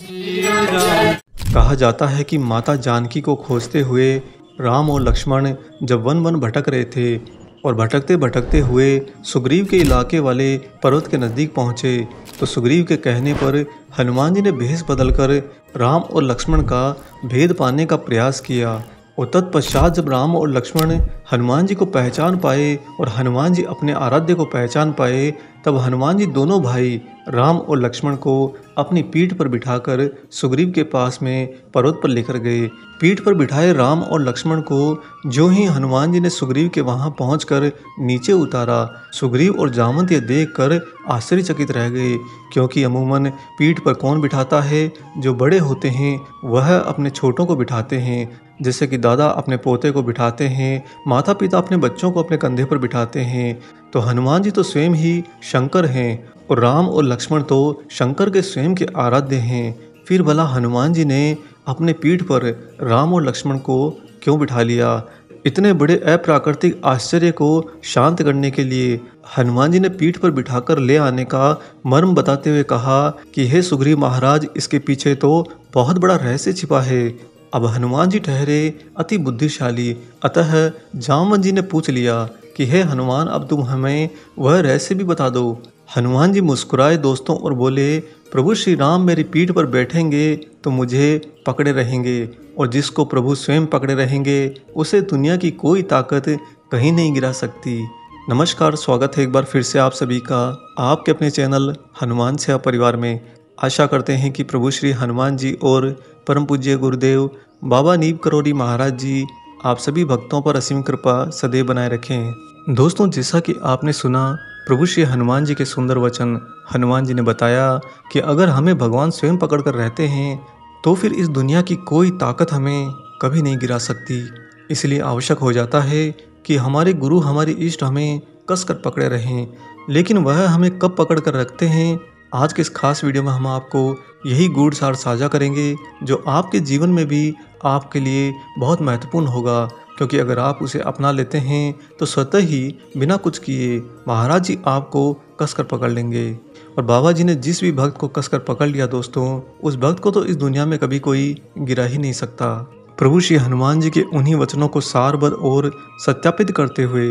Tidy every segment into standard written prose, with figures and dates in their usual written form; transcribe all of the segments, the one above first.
कहा जाता है कि माता जानकी को खोजते हुए राम और लक्ष्मण जब वन वन भटक रहे थे और भटकते भटकते हुए सुग्रीव के इलाके वाले पर्वत के नज़दीक पहुँचे तो सुग्रीव के कहने पर हनुमान जी ने भेष बदलकर राम और लक्ष्मण का भेद पाने का प्रयास किया। और तत्पश्चात जब राम और लक्ष्मण हनुमान जी को पहचान पाए और हनुमान जी अपने आराध्य को पहचान पाए, तब हनुमान जी दोनों भाई राम और लक्ष्मण को अपनी पीठ पर बिठाकर सुग्रीव के पास में पर्वत पर लेकर गए। पीठ पर बिठाए राम और लक्ष्मण को जो ही हनुमान जी ने सुग्रीव के वहां पहुंचकर नीचे उतारा, सुग्रीव और जामवंत ये देखकर आश्चर्यचकित रह गए, क्योंकि अमूमन पीठ पर कौन बिठाता है? जो बड़े होते हैं वह अपने छोटों को बिठाते हैं, जैसे कि दादा अपने पोते को बिठाते हैं, माता पिता अपने बच्चों को अपने कंधे पर बिठाते हैं। तो हनुमान जी तो स्वयं ही शंकर हैं और राम और लक्ष्मण तो शंकर के स्वयं के आराध्य हैं। फिर भला हनुमान जी ने अपने पीठ पर राम और लक्ष्मण को क्यों बिठा लिया? इतने बड़े अप्राकृतिक आश्चर्य को शांत करने के लिए हनुमान जी ने पीठ पर बिठाकर ले आने का मर्म बताते हुए कहा कि हे सुग्रीव महाराज, इसके पीछे तो बहुत बड़ा रहस्य छिपा है। अब हनुमान जी ठहरे अति बुद्धिशाली, अतः जामवंत जी ने पूछ लिया कि हे हनुमान, अब तुम हमें वह रहस्य भी बता दो। हनुमान जी मुस्कुराए दोस्तों और बोले, प्रभु श्री राम मेरी पीठ पर बैठेंगे तो मुझे पकड़े रहेंगे, और जिसको प्रभु स्वयं पकड़े रहेंगे उसे दुनिया की कोई ताकत कहीं नहीं गिरा सकती। नमस्कार, स्वागत है एक बार फिर से आप सभी का आपके अपने चैनल हनुमान सेवा परिवार में। आशा करते हैं कि प्रभु श्री हनुमान जी और परम पूज्य गुरुदेव बाबा नीम करौरी महाराज जी आप सभी भक्तों पर असीम कृपा सदैव बनाए रखें। दोस्तों, जैसा कि आपने सुना प्रभु श्री हनुमान जी के सुंदर वचन, हनुमान जी ने बताया कि अगर हमें भगवान स्वयं पकड़ कर रहते हैं तो फिर इस दुनिया की कोई ताकत हमें कभी नहीं गिरा सकती। इसलिए आवश्यक हो जाता है कि हमारे गुरु, हमारे इष्ट हमें कस कर पकड़े रहें। लेकिन वह हमें कब पकड़ कर रखते हैं, आज के इस खास वीडियो में हम आपको यही गूढ़ सार साझा करेंगे, जो आपके जीवन में भी आपके लिए बहुत महत्वपूर्ण होगा। क्योंकि अगर आप उसे अपना लेते हैं तो स्वतः ही बिना कुछ किए महाराज जी आपको कसकर पकड़ लेंगे। और बाबा जी ने जिस भी भक्त को कसकर पकड़ लिया दोस्तों, उस भक्त को तो इस दुनिया में कभी कोई गिरा ही नहीं सकता। प्रभु श्री हनुमान जी के उन्हीं वचनों को सारबद्ध और सत्यापित करते हुए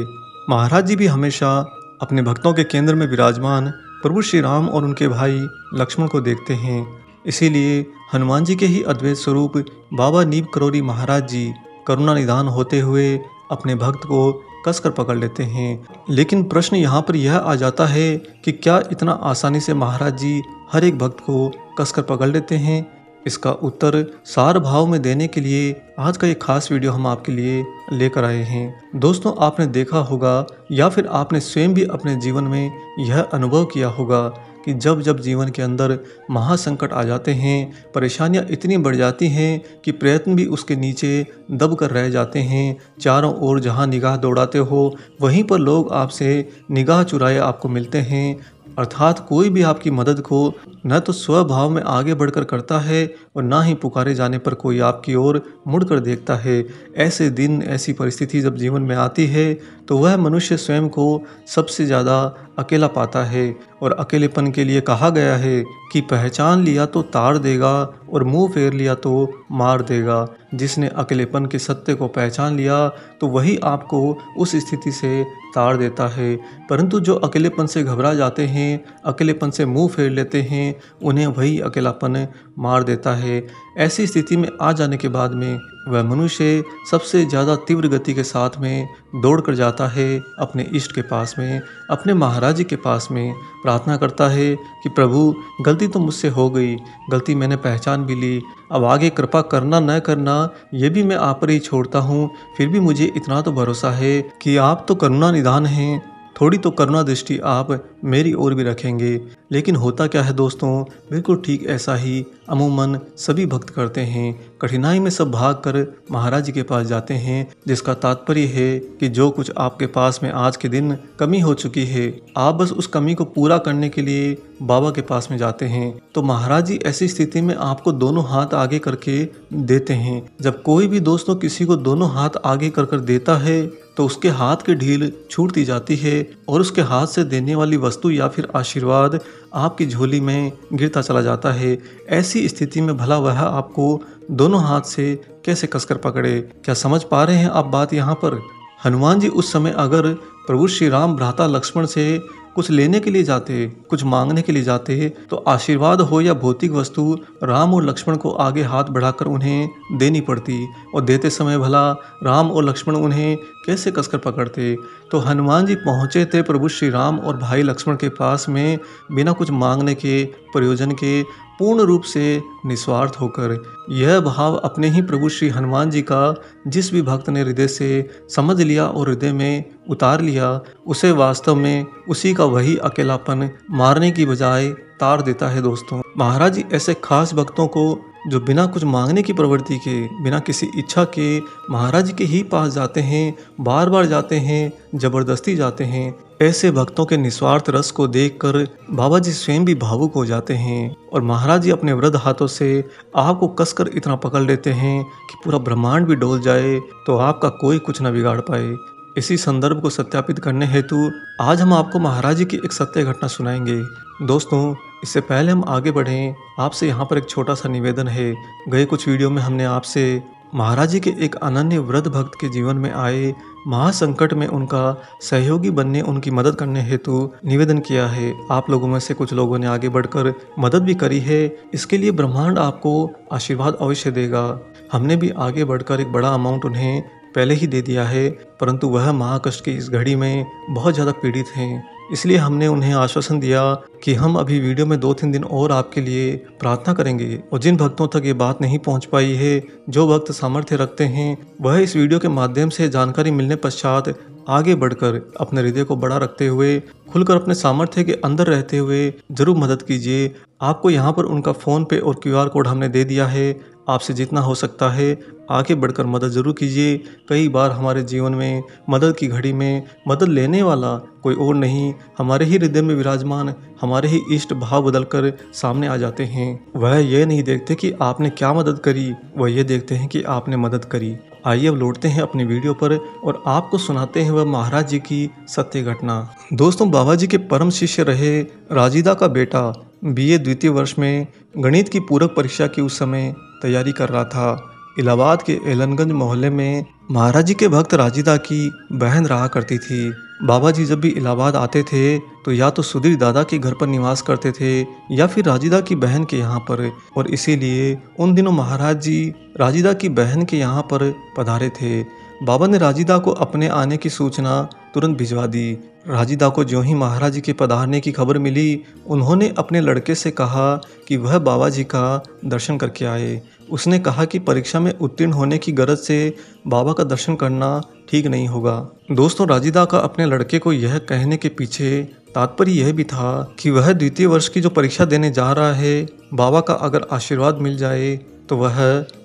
महाराज जी भी हमेशा अपने भक्तों के केंद्र में विराजमान प्रभु श्री राम और उनके भाई लक्ष्मण को देखते हैं। इसीलिए हनुमान जी के ही अद्वैत स्वरूप बाबा नीम करौरी महाराज जी करुणा निधान होते हुए अपने भक्त को कसकर पकड़ लेते हैं। लेकिन प्रश्न यहाँ पर यह आ जाता है कि क्या इतना आसानी से महाराज जी हर एक भक्त को कसकर पकड़ लेते हैं? इसका उत्तर सार भाव में देने के लिए आज का ये खास वीडियो हम आपके लिए लेकर आए हैं। दोस्तों, आपने देखा होगा या फिर आपने स्वयं भी अपने जीवन में यह अनुभव किया होगा कि जब जब जीवन के अंदर महासंकट आ जाते हैं, परेशानियां इतनी बढ़ जाती हैं कि प्रयत्न भी उसके नीचे दब कर रह जाते हैं। चारों ओर जहां निगाह दौड़ाते हो वहीं पर लोग आपसे निगाह चुराए आपको मिलते हैं। अर्थात कोई भी आपकी मदद को न तो स्वभाव में आगे बढ़कर करता है और ना ही पुकारे जाने पर कोई आपकी ओर मुड़कर देखता है। ऐसे दिन, ऐसी परिस्थिति जब जीवन में आती है तो वह मनुष्य स्वयं को सबसे ज़्यादा अकेला पाता है। और अकेलेपन के लिए कहा गया है कि पहचान लिया तो ताड़ देगा और मुंह फेर लिया तो मार देगा। जिसने अकेलेपन के सत्य को पहचान लिया तो वही आपको उस स्थिति से ताड़ देता है। परंतु जो अकेलेपन से घबरा जाते हैं, अकेलेपन से मुंह फेर लेते हैं, उन्हें वही अकेलापन मार देता है। ऐसी स्थिति में आ जाने के बाद में वह मनुष्य सबसे ज़्यादा तीव्र गति के साथ में दौड़ कर जाता है अपने इष्ट के पास में, अपने महाराज जी के पास में। प्रार्थना करता है कि प्रभु, गलती तो मुझसे हो गई, गलती मैंने पहचान भी ली, अब आगे कृपा करना न करना ये भी मैं आप पर ही छोड़ता हूँ। फिर भी मुझे इतना तो भरोसा है कि आप तो करुणा निधान हैं, थोड़ी तो करुणा दृष्टि आप मेरी ओर भी रखेंगे। लेकिन होता क्या है दोस्तों, बिल्कुल ठीक ऐसा ही अमूमन सभी भक्त करते हैं। कठिनाई में सब भाग कर महाराज जी के पास जाते हैं, जिसका तात्पर्य है कि जो कुछ आपके पास में आज के दिन कमी हो चुकी है, आप बस उस कमी को पूरा करने के लिए बाबा के पास में जाते हैं। तो महाराज जी ऐसी स्थिति में आपको दोनों हाथ आगे करके देते हैं। जब कोई भी दोस्तों किसी को दोनों हाथ आगे कर कर देता है तो उसके हाथ की ढील छूटती जाती है और उसके हाथ से देने वाली वस्तु या फिर आशीर्वाद आपकी झोली में गिरता चला जाता है। ऐसी स्थिति में भला वह आपको दोनों हाथ से कैसे कसकर पकड़े? क्या समझ पा रहे हैं आप बात यहाँ पर? हनुमान जी उस समय अगर प्रभु श्री राम भ्राता लक्ष्मण से कुछ लेने के लिए जाते, कुछ मांगने के लिए जाते, तो आशीर्वाद हो या भौतिक वस्तु राम और लक्ष्मण को आगे हाथ बढ़ाकर उन्हें देनी पड़ती, और देते समय भला राम और लक्ष्मण उन्हें कैसे कसकर पकड़ते? तो हनुमान जी पहुँचे थे प्रभु श्री राम और भाई लक्ष्मण के पास में बिना कुछ मांगने के, प्रयोजन के, पूर्ण रूप से निस्वार्थ होकर। यह भाव अपने ही प्रभु श्री हनुमान जी का जिस भी भक्त ने हृदय से समझ लिया और हृदय में उतार लिया, उसे वास्तव में उसी का वही अकेलापन मारने की बजाय तार देता है। दोस्तों, महाराज जी ऐसे खास भक्तों को जो बिना कुछ मांगने की प्रवृत्ति के, बिना किसी इच्छा के महाराज जी के ही पास जाते हैं, बार बार जाते हैं, जबरदस्ती जाते हैं, ऐसे भक्तों के निस्वार्थ रस को देखकर बाबा जी स्वयं भी भावुक हो जाते हैं और महाराज जी अपने वृद्ध हाथों से आपको कसकर इतना पकड़ लेते हैं कि पूरा ब्रह्मांड भी डोल जाए तो आपका कोई कुछ न बिगाड़ पाए। इसी संदर्भ को सत्यापित करने हेतु आज हम आपको महाराज जी की एक सत्य घटना सुनाएंगे। दोस्तों, इससे पहले हम आगे बढ़ें, आपसे यहाँ पर एक छोटा सा निवेदन है। गए कुछ वीडियो में हमने आपसे महाराज जी के एक अनन्य वृद्ध भक्त के जीवन में आए महासंकट में उनका सहयोगी बनने, उनकी मदद करने हेतु निवेदन किया है। आप लोगों में से कुछ लोगों ने आगे बढ़कर मदद भी करी है। इसके लिए ब्रह्मांड आपको आशीर्वाद अवश्य देगा। हमने भी आगे बढ़कर एक बड़ा अमाउंट उन्हें पहले ही दे दिया है, परंतु वह महाकष्ट की इस घड़ी में बहुत ज़्यादा पीड़ित हैं। इसलिए हमने उन्हें आश्वासन दिया कि हम अभी वीडियो में 2-3 दिन और आपके लिए प्रार्थना करेंगे। और जिन भक्तों तक ये बात नहीं पहुंच पाई है, जो भक्त सामर्थ्य रखते हैं, वह इस वीडियो के माध्यम से जानकारी मिलने पश्चात आगे बढ़कर अपने हृदय को बड़ा रखते हुए, खुलकर अपने सामर्थ्य के अंदर रहते हुए जरूर मदद कीजिए। आपको यहाँ पर उनका फ़ोन पे और QR कोड हमने दे दिया है। आपसे जितना हो सकता है आगे बढ़कर मदद ज़रूर कीजिए। कई बार हमारे जीवन में मदद की घड़ी में मदद लेने वाला कोई और नहीं, हमारे ही हृदय में विराजमान हमारे ही इष्ट भाव बदलकर सामने आ जाते हैं। वह ये नहीं देखते कि आपने क्या मदद करी, वह ये देखते हैं कि आपने मदद करी। आइए अब लौटते हैं अपनी वीडियो पर और आपको सुनाते हैं वह महाराज जी की सत्य घटना। दोस्तों, बाबा जी के परम शिष्य रहे राजीदा का बेटा BA द्वितीय वर्ष में गणित की पूरक परीक्षा की उस समय तैयारी कर रहा था। इलाहाबाद के एलनगंज मोहल्ले में महाराज जी के भक्त राजीदा की बहन रहा करती थी। बाबा जी जब भी इलाहाबाद आते थे तो या तो सुधीर दादा के घर पर निवास करते थे या फिर राजीदा की बहन के यहाँ पर, और इसीलिए उन दिनों महाराज जी राजीदा की बहन के यहाँ पर पधारे थे। बाबा ने राजीदा को अपने आने की सूचना तुरंत भिजवा दी। राजीदा को ज्यों ही महाराज जी के पधारने की खबर मिली, उन्होंने अपने लड़के से कहा कि वह बाबा जी का दर्शन करके आए। उसने कहा कि परीक्षा में उत्तीर्ण होने की गरज से बाबा का दर्शन करना ठीक नहीं होगा। दोस्तों, राजीदा का अपने लड़के को यह कहने के पीछे तात्पर्य यह भी था कि वह द्वितीय वर्ष की जो परीक्षा देने जा रहा है, बाबा का अगर आशीर्वाद मिल जाए तो वह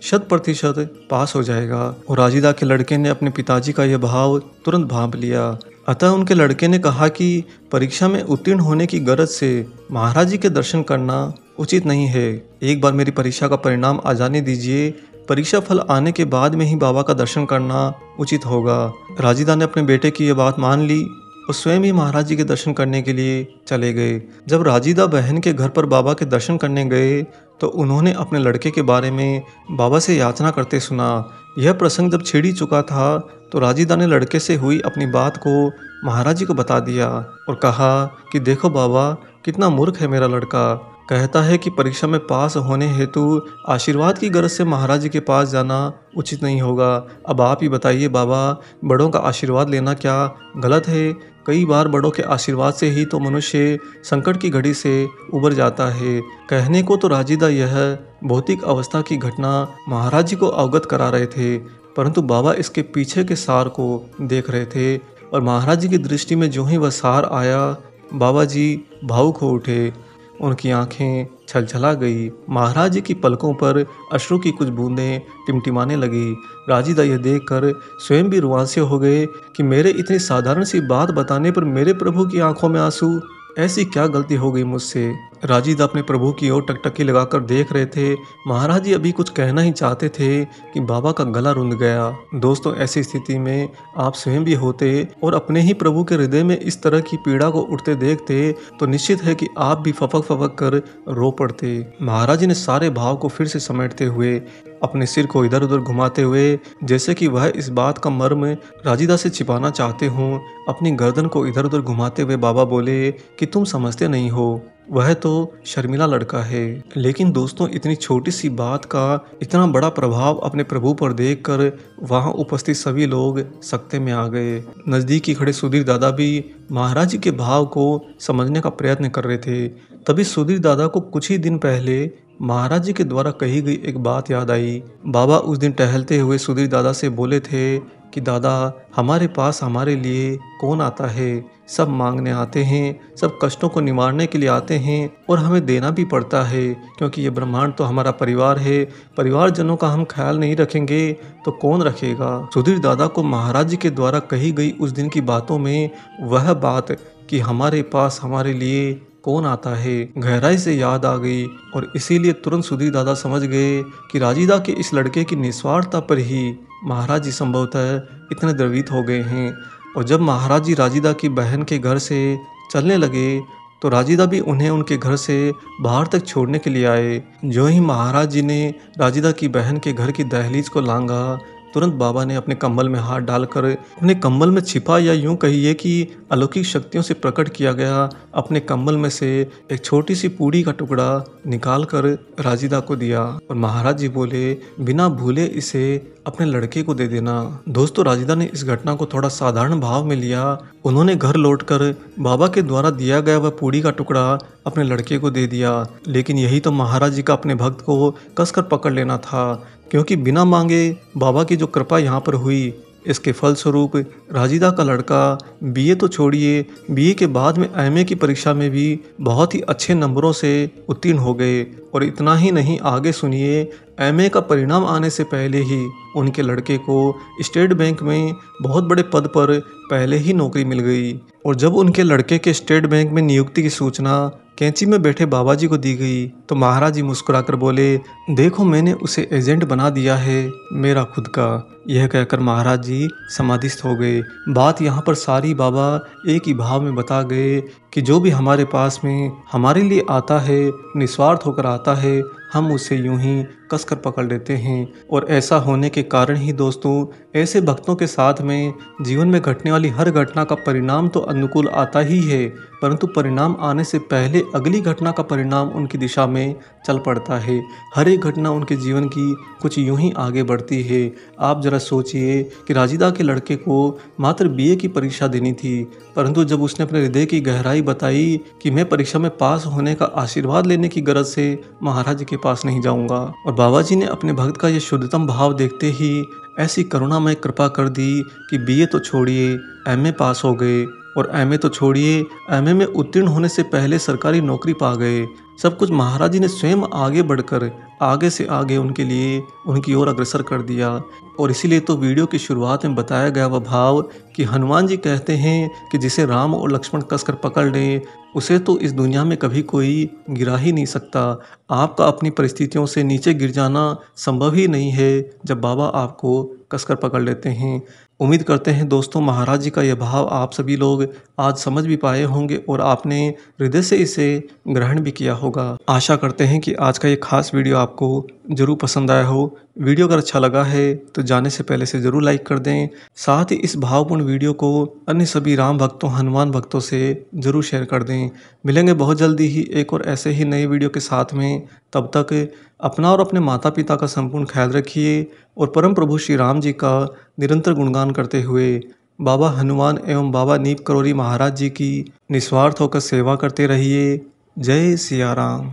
100% पास हो जाएगा। और राजीदा के लड़के ने अपने पिताजी का यह भाव तुरंत भांप लिया। अतः उनके लड़के ने कहा कि परीक्षा में उत्तीर्ण होने की गरज से महाराज जी के दर्शन करना उचित नहीं है। एक बार मेरी परीक्षा का परिणाम आ जाने दीजिए, परीक्षा फल आने के बाद में ही बाबा का दर्शन करना उचित होगा। राजीदा ने अपने बेटे की यह बात मान ली और स्वयं ही महाराज जी के दर्शन करने के लिए चले गए। जब राजीदा बहन के घर पर बाबा के दर्शन करने गए तो उन्होंने अपने लड़के के बारे में बाबा से याचना करते सुना। यह प्रसंग जब छिड़ ही चुका था तो राजीदा ने लड़के से हुई अपनी बात को महाराज जी को बता दिया और कहा कि देखो बाबा, कितना मूर्ख है मेरा लड़का। कहता है कि परीक्षा में पास होने हेतु आशीर्वाद की गरज से महाराज जी के पास जाना उचित नहीं होगा। अब आप ही बताइए बाबा, बड़ों का आशीर्वाद लेना क्या गलत है? कई बार बड़ों के आशीर्वाद से ही तो मनुष्य संकट की घड़ी से उबर जाता है। कहने को तो राजीदा यह भौतिक अवस्था की घटना महाराज जी को अवगत करा रहे थे, परंतु बाबा इसके पीछे के सार को देख रहे थे और महाराज जी की दृष्टि में जो ही वह सार आया, बाबा जी भावुक हो उठे। उनकी आंखें छलछला गई। महाराज जी की पलकों पर अश्रु की कुछ बूंदें टिमटिमाने लगी। राजीदा यह देखकर स्वयं भी रुआंसे हो गए कि मेरे इतनी साधारण सी बात बताने पर मेरे प्रभु की आंखों में आंसू, ऐसी क्या गलती हो गई मुझसे। राजीदा अपने प्रभु की ओर टकटकी लगाकर देख रहे थे। महाराज जी अभी कुछ कहना ही चाहते थे कि बाबा का गला रुंध गया। दोस्तों, ऐसी स्थिति में आप स्वयं भी होते और अपने ही प्रभु के हृदय में इस तरह की पीड़ा को उठते देखते तो निश्चित है कि आप भी फपक फपक कर रो पड़ते। महाराज जी ने सारे भाव को फिर से समेटते हुए अपने सिर को इधर उधर घुमाते हुए, जैसे कि वह इस बात का मर्म राजीदा से छिपाना चाहते हों, अपनी गर्दन को इधर उधर घुमाते हुए बाबा बोले कि तुम समझते नहीं हो, वह तो शर्मिला लड़का है। लेकिन दोस्तों, इतनी छोटी सी बात का इतना बड़ा प्रभाव अपने प्रभु पर देखकर वहां उपस्थित सभी लोग सकते में आ गए। नजदीक ही खड़े सुधीर दादा भी महाराज जी के भाव को समझने का प्रयत्न कर रहे थे। तभी सुधीर दादा को कुछ ही दिन पहले महाराज जी के द्वारा कही गई एक बात याद आई। बाबा उस दिन टहलते हुए सुधीर दादा से बोले थे कि दादा, हमारे पास हमारे लिए कौन आता है? सब मांगने आते हैं, सब कष्टों को निवारने के लिए आते हैं और हमें देना भी पड़ता है, क्योंकि ये ब्रह्मांड तो हमारा परिवार है। परिवारजनों का हम ख्याल नहीं रखेंगे तो कौन रखेगा? सुधीर दादा को महाराज जी के द्वारा कही गई उस दिन की बातों में वह बात कि हमारे पास हमारे लिए कौन आता है गहराई से याद आ गई, और इसीलिए तुरंत सुधीर दादा समझ गए कि राजीदा के इस लड़के की निस्वार्थता पर ही महाराज जी संभवतः इतने द्रवित हो गए हैं। और जब महाराज जी राजीदा की बहन के घर से चलने लगे तो राजीदा भी उन्हें उनके घर से बाहर तक छोड़ने के लिए आए। जो ही महाराज जी ने राजीदा की बहन के घर की दहलीज को लांघा, तुरंत बाबा ने अपने कंबल में हाथ डालकर अपने कंबल में छिपा या यूं कहिए कि अलौकिक शक्तियों से प्रकट किया गया अपने कंबल में से एक छोटी सी पूड़ी का टुकड़ा निकालकर राजीदा को दिया और महाराज जी बोले, बिना भूले इसे अपने लड़के को दे देना। दोस्तों, राजीदा ने इस घटना को थोड़ा साधारण भाव में लिया। उन्होंने घर लौटकर बाबा के द्वारा दिया गया वह पूड़ी का टुकड़ा अपने लड़के को दे दिया। लेकिन यही तो महाराज जी का अपने भक्त को कसकर पकड़ लेना था, क्योंकि बिना मांगे बाबा की जो कृपा यहाँ पर हुई, इसके फलस्वरूप राजीदा का लड़का बीए तो छोड़िए, बीए के बाद में एमए की परीक्षा में भी बहुत ही अच्छे नंबरों से उत्तीर्ण हो गए। और इतना ही नहीं, आगे सुनिए, एमए का परिणाम आने से पहले ही उनके लड़के को स्टेट बैंक में बहुत बड़े पद पर पहले ही नौकरी मिल गई। और जब उनके लड़के के स्टेट बैंक में नियुक्ति की सूचना कैंची में बैठे बाबा जी को दी गई तो महाराज जी मुस्कुराकर बोले, देखो मैंने उसे एजेंट बना दिया है मेरा खुद का। यह कहकर महाराज जी समाधिस्थ हो गए। बात यहाँ पर सारी बाबा एक ही भाव में बता गए कि जो भी हमारे पास में हमारे लिए आता है, निस्वार्थ होकर आता है, हम उसे यूं ही कसकर पकड़ लेते हैं। और ऐसा होने के कारण ही दोस्तों, ऐसे भक्तों के साथ में जीवन में घटने वाली हर घटना का परिणाम तो अनुकूल आता ही है, परंतु परिणाम आने से पहले अगली घटना का परिणाम उनकी दिशा में चल पड़ता है। हर एक घटना उनके जीवन की कुछ यूं ही आगे बढ़ती है। आप जरा सोचिए कि राजीदा के लड़के को मात्र बीए की परीक्षा देनी थी, परंतु जब उसने अपने हृदय की गहराई बताई कि मैं परीक्षा में पास होने का आशीर्वाद लेने की गरज से महाराज जी के पास नहीं जाऊंगा, और बाबा जी ने अपने भक्त का यह शुद्धतम भाव देखते ही ऐसी करुणामय कृपा कर दी कि बीए तो छोड़िए, एमए पास हो गए, और एमए तो छोड़िए, एमए में उत्तीर्ण होने से पहले सरकारी नौकरी पा गए। सब कुछ महाराज जी ने स्वयं आगे बढ़कर आगे से आगे उनके लिए उनकी ओर अग्रसर कर दिया। और इसीलिए तो वीडियो की शुरुआत में बताया गया वह भाव कि हनुमान जी कहते हैं कि जिसे राम और लक्ष्मण कसकर पकड़ लें, उसे तो इस दुनिया में कभी कोई गिरा ही नहीं सकता। आपका अपनी परिस्थितियों से नीचे गिर जाना संभव ही नहीं है जब बाबा आपको कसकर पकड़ लेते हैं। उम्मीद करते हैं दोस्तों, महाराज जी का यह भाव आप सभी लोग आज समझ भी पाए होंगे और आपने हृदय से इसे ग्रहण भी किया होगा। आशा करते हैं कि आज का ये खास वीडियो आपको जरूर पसंद आया हो। वीडियो अगर अच्छा लगा है तो जाने से पहले से ज़रूर लाइक कर दें। साथ ही इस भावपूर्ण वीडियो को अन्य सभी राम भक्तों, हनुमान भक्तों से ज़रूर शेयर कर दें। मिलेंगे बहुत जल्दी ही एक और ऐसे ही नए वीडियो के साथ में। तब तक अपना और अपने माता पिता का संपूर्ण ख्याल रखिए और परम प्रभु श्री राम जी का निरंतर गुणगान करते हुए बाबा हनुमान एवं बाबा नीप करोली महाराज जी की निस्वार्थ होकर सेवा करते रहिए। जय सिया राम।